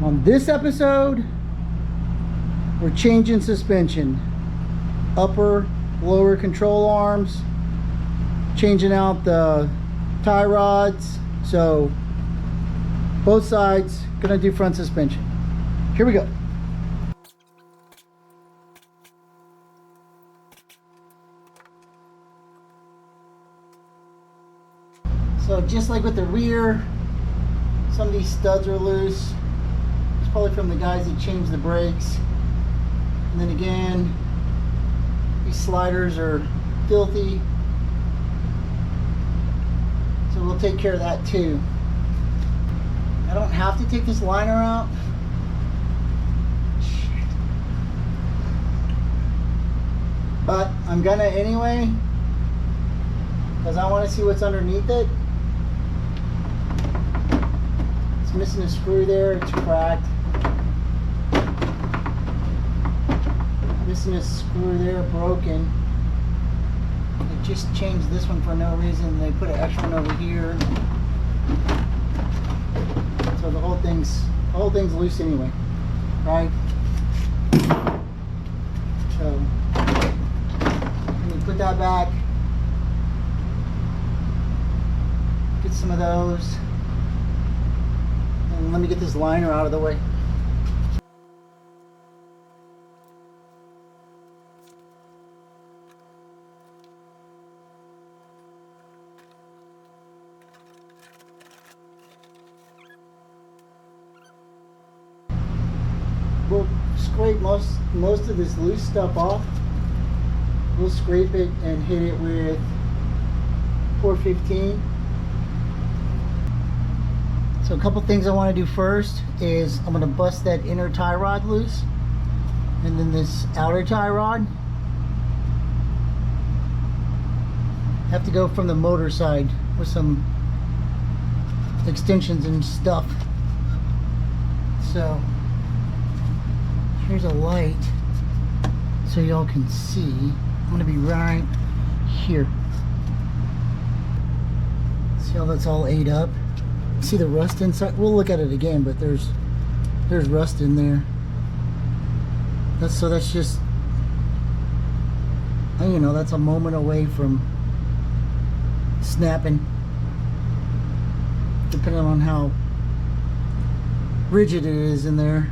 On this episode, we're changing suspension. Upper, lower control arms, changing out the tie rods. So both sides, gonna do front suspension. Here we go. So just like with the rear, some of these studs are loose. It's probably from the guys that changed the brakes. And then again, these sliders are filthy. So we'll take care of that too. I don't have to take this liner out. But I'm gonna anyway, because I want to see what's underneath it. It's missing a screw there, it's cracked. Missing a screw there, broken. They just changed this one for no reason. They put an extra one over here. So the whole thing's loose anyway, right? So let me put that back. Get some of those. And let me get this liner out of the way. We'll scrape most of this loose stuff off. We'll scrape it and hit it with 415. So a couple things I want to do first is I'm going to bust that inner tie rod loose, and then this outer tie rod. Have to go from the motor side with some extensions and stuff. So here's a light so y'all can see. I'm going to be right here. See how that's all ate up? See the rust inside? We'll look at it again, but there's rust in there. That's just, you know, that's a moment away from snapping, depending on how rigid it is in there.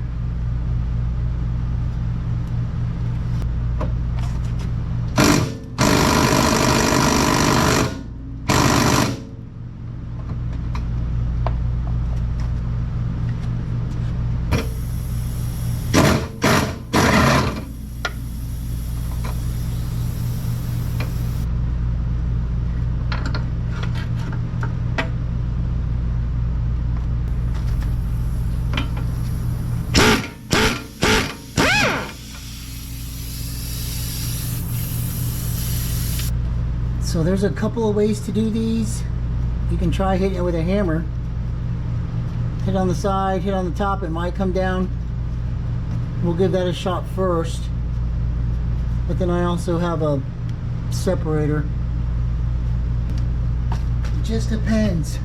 So there's a couple of ways to do these. You can try hitting it with a hammer. Hit on the side, hit on the top, it might come down. We'll give that a shot first. But then I also have a separator. It just depends.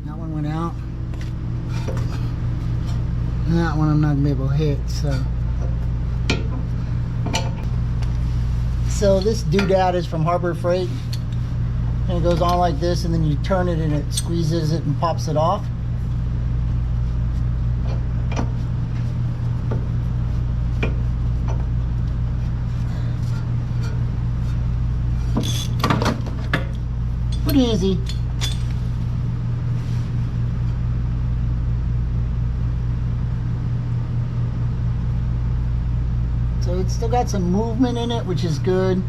That one went out. And that one I'm not gonna be able to hit, so. So this doodad is from Harbor Freight, and it goes on like this, and then you turn it and it squeezes it and pops it off. Pretty easy. So it's still got some movement in it, which is good.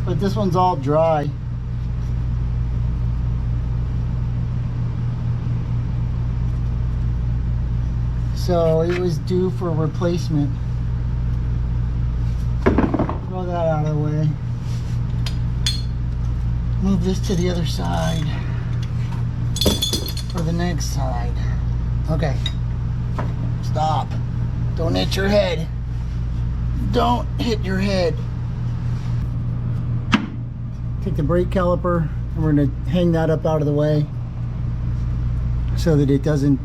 But this one's all dry. So it was due for replacement. Throw that out of the way. Move this to the other side. Or the next side. Okay. Stop. Don't hit your head. Don't hit your head. take the brake caliper and we're going to hang that up out of the way so that it doesn't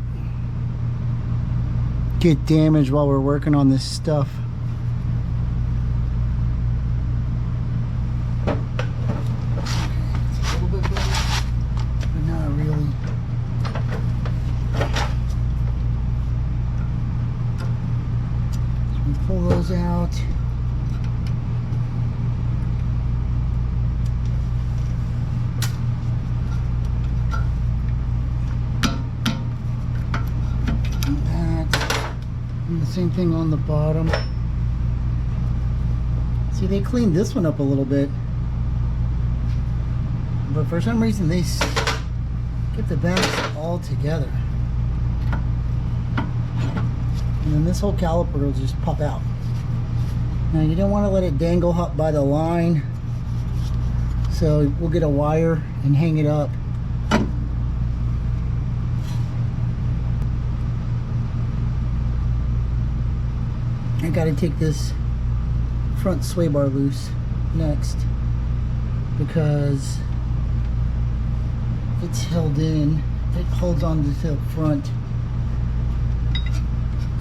get damaged while we're working on this stuff. It's a little bit better, but not really. So we pull those out. Same thing on the bottom. See, they cleaned this one up a little bit, but for some reason they get the backs all together, and then this whole caliper will just pop out. Now you don't want to let it dangle up by the line, so we'll get a wire and hang it up. I gotta take this front sway bar loose next because it's held in. It holds on to the front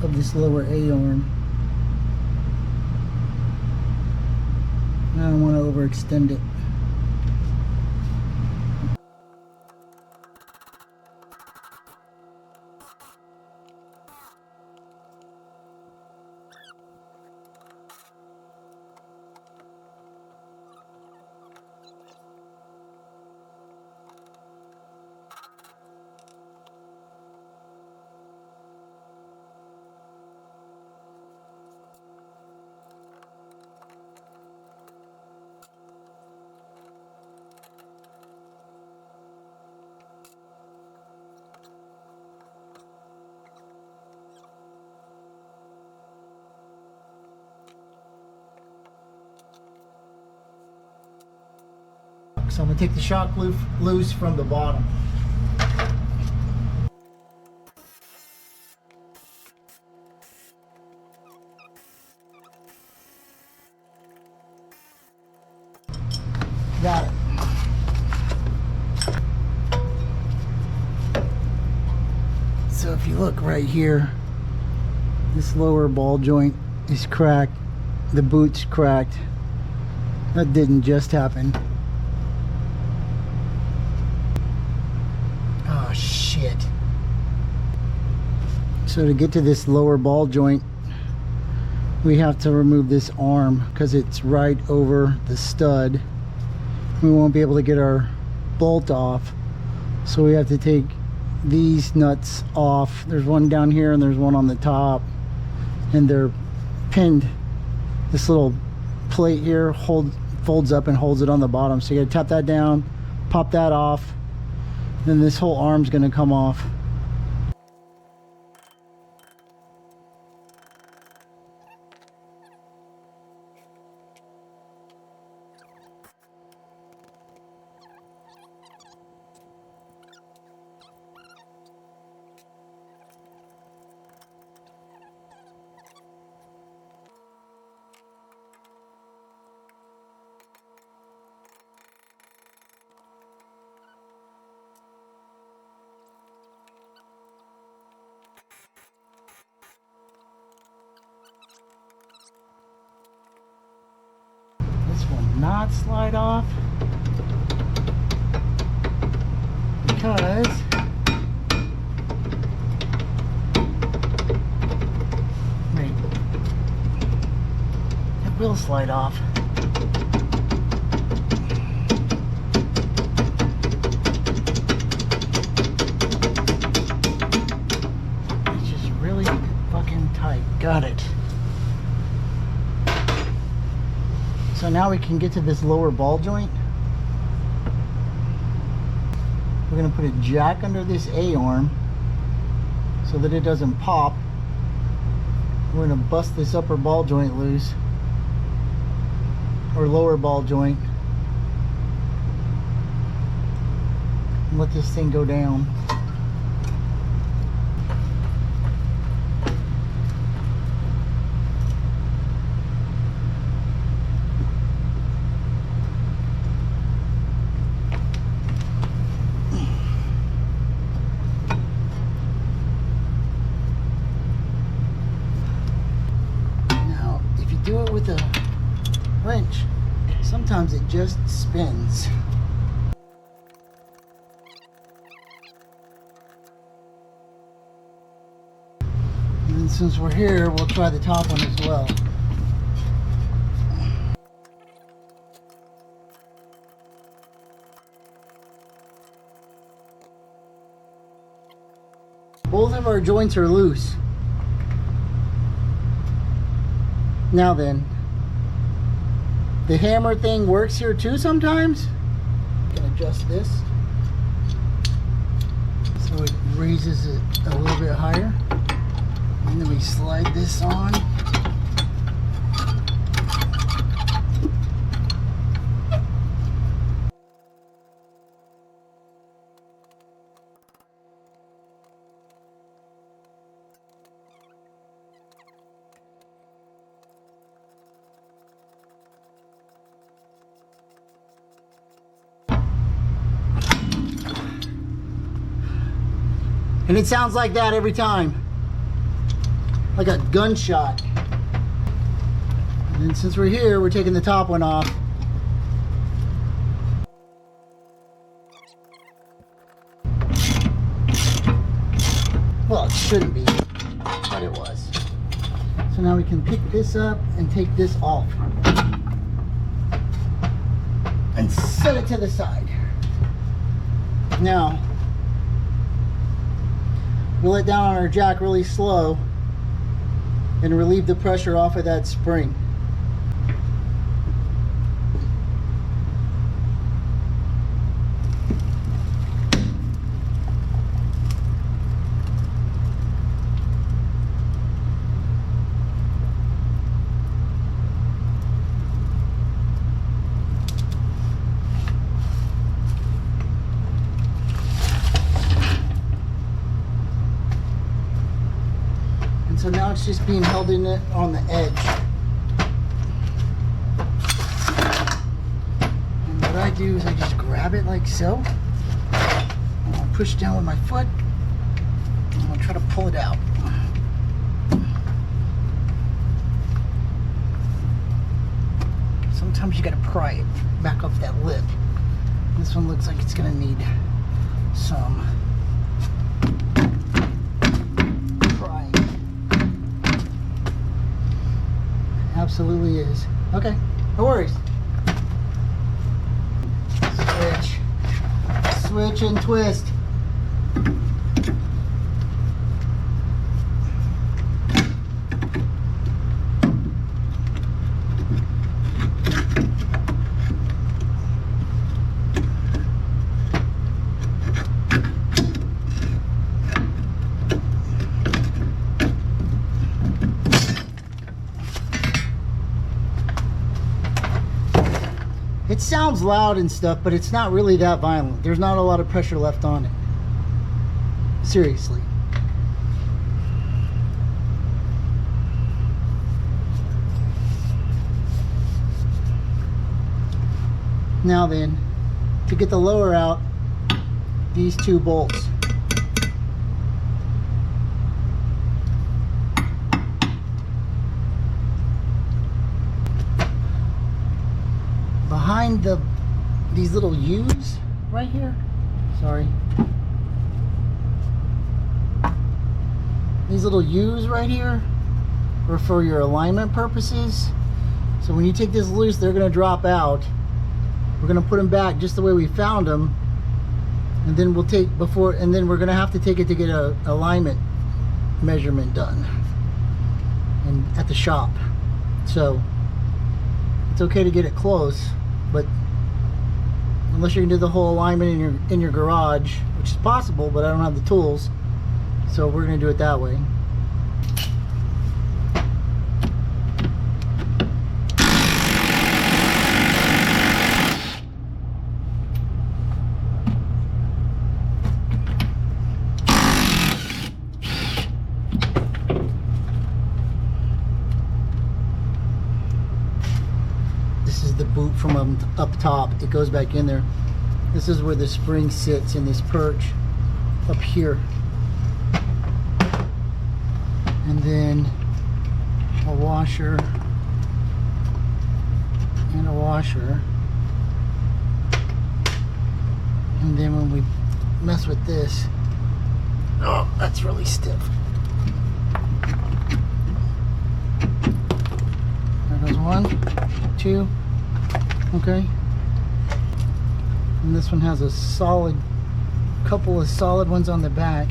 of this lower A-arm. I don't want to overextend it. So I'm going to take the shock loose from the bottom. Got it. So if you look right here, this lower ball joint is cracked. The boot's cracked. That didn't just happen. Shit. So to get to this lower ball joint, we have to remove this arm because it's right over the stud. We won't be able to get our bolt off, so we have to take these nuts off. There's one down here and there's one on the top, and they're pinned. This little plate here folds up and holds it on the bottom, so you gotta tap that down, pop that off, then this whole arm's gonna come off. This will not slide off because wait, it will slide off. It's just really fucking tight. Got it. So now we can get to this lower ball joint. We're going to put a jack under this A-arm so that it doesn't pop. We're going to bust this upper ball joint loose, or lower ball joint, and let this thing go down. with a wrench, sometimes it just spins. And then since we're here, we'll try the top one as well. Both of our joints are loose. Now then, the hammer thing works here too sometimes. I can adjust this so it raises it a little bit higher. And then we slide this on. And it sounds like that every time. Like a gunshot. And then since we're here, we're taking the top one off. Well, it shouldn't be, but it was. So now we can pick this up and take this off. And set it to the side. Now, we'll let down on our jack really slow and relieve the pressure off of that spring. So now it's just being held in it on the edge. And what I do is I just grab it like so. And I'll push down with my foot. And I'll try to pull it out. Sometimes you gotta pry it back up that lip. This one looks like it's gonna need some absolutely is. Okay, no worries. Switch and twist. It sounds loud and stuff, but it's not really that violent. There's not a lot of pressure left on it. Seriously. Now then, to get the lower out, these two bolts. Behind these little U's right here, sorry, these little U's right here are for your alignment purposes. So when you take this loose, they're going to drop out. We're going to put them back just the way we found them, and then we'll take and then we're going to have to take it to get a alignment measurement done and at the shop. So it's okay to get it close, but unless you can do the whole alignment in your garage, which is possible, but I don't have the tools, so we're going to do it that way. The boot from up top, it goes back in there. This is where the spring sits in this perch up here, and then a washer and a washer. And then when we mess with this, oh, that's really stiff. There goes 1, 2, okay. And this one has a solid, couple of solid ones on the back.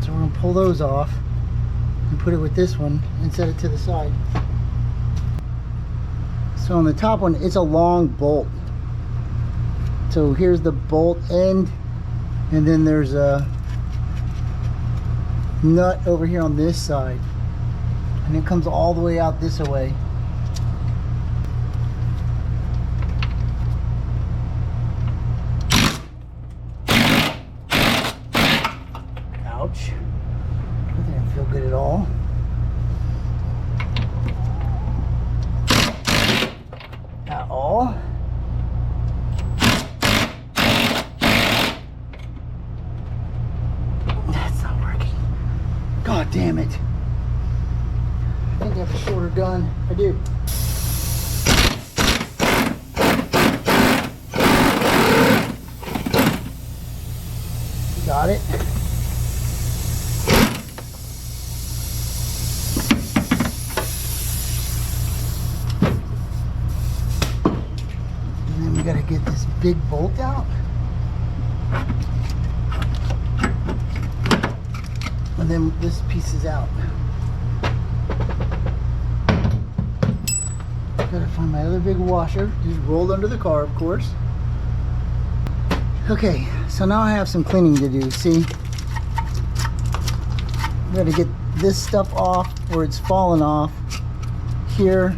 So we're gonna pull those off and put it with this one and set it to the side. So on the top one, it's a long bolt. So here's the bolt end, and then there's a nut over here on this side, and it comes all the way out this way. Ouch. That didn't feel good at all. At all. That's not working. God damn it. I think I have a shorter gun. I do. Got it. And then we gotta get this big bolt out. And then this piece is out. Gotta find my other big washer. Just rolled under the car, of course. Okay, so now I have some cleaning to do. See, I'm gonna get this stuff off where it's fallen off here,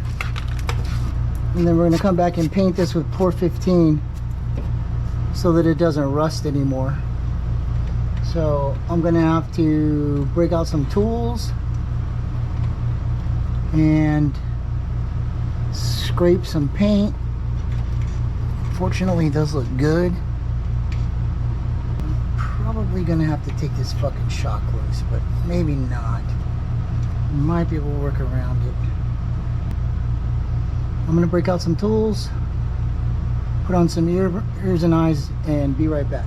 and then we're gonna come back and paint this with Pour 15 so that it doesn't rust anymore. So I'm gonna have to break out some tools and scrape some paint. Fortunately, it does look good. Probably gonna have to take this fucking shock loose, but maybe not. Might be able to work around it. I'm gonna break out some tools, put on some ears and eyes, and be right back.